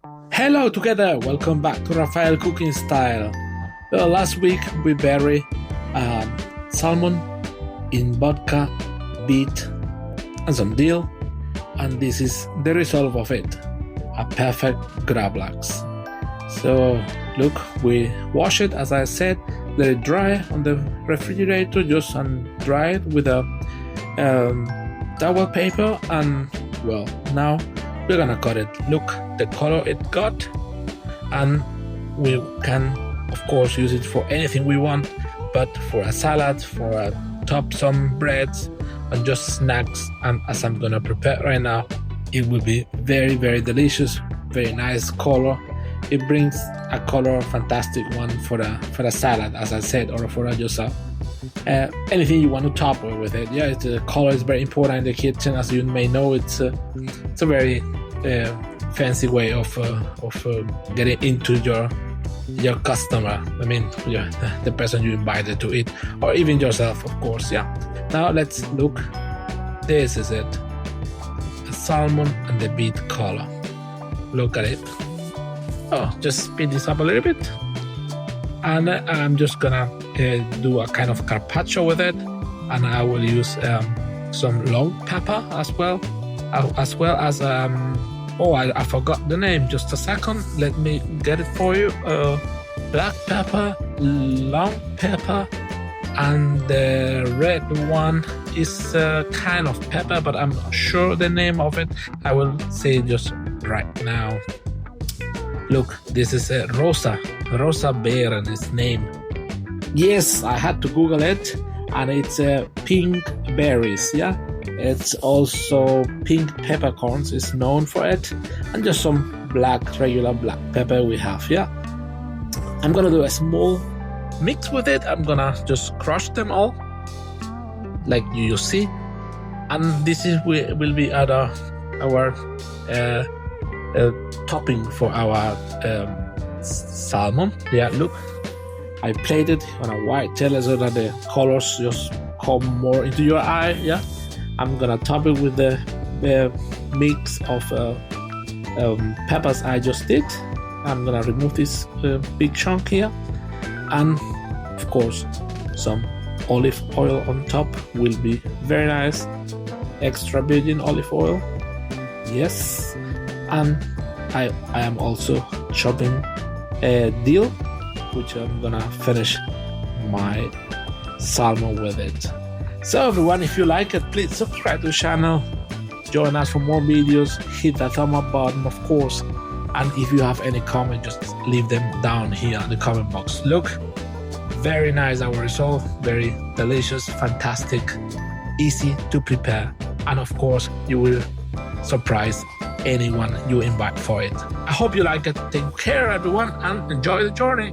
Hello together, welcome back to Rafael Cooking Style. Well, last week we buried salmon in vodka, beet and some dill, and this is the result of it, a perfect GRAVLAX. So look, we wash it as I said, let it dry on the refrigerator, just dry it with a towel paper, and well, now we're gonna cut it. Look the color it got, and we can of course use it for anything we want, but for a salad, for a top some breads and just snacks, and as I'm gonna prepare right now, it will be very, very delicious, very nice color. It brings a color fantastic one for a salad, as I said, or for just anything you want to top with it. Yeah, the color is very important in the kitchen, as you may know. It's a very fancy way of getting into your customer. I mean, the person you invited to eat, or even yourself, of course. Yeah. Now let's look. This is it. The salmon and the beet color. Look at it. Oh, just speed this up a little bit, and I'm just gonna do a kind of carpaccio with it, and I will use some long pepper as well as I forgot the name. Just a second, let me get it for you. Black pepper, long pepper, and the red one is kind of pepper, but I'm not sure the name of it. I will say it just right now. Look, this is a Rosa bear and its name. Yes, I had to Google it, and it's pink berries. Yeah, it's also pink peppercorns is known for it, and just some regular black pepper we have. Yeah, I'm gonna do a small mix with it. I'm gonna just crush them all, like you see, and this is will be our topping for our salmon. Yeah, look, I plated on a white tail so that the colors just come more into your eye. Yeah, I'm gonna top it with the mix of peppers I just did. I'm gonna remove this big chunk here, and of course some olive oil on top will be very nice. Extra virgin olive oil. Yes. And I am also chopping dill, which I'm gonna finish my salmon with it. So everyone, if you like it, please subscribe to the channel, join us for more videos, hit that thumb up button of course, and if you have any comment, just leave them down here in the comment box. Look, very nice our result, very delicious, fantastic, easy to prepare, and of course you will surprise anyone you invite for it. I hope you like it. Take care everyone, and enjoy the journey.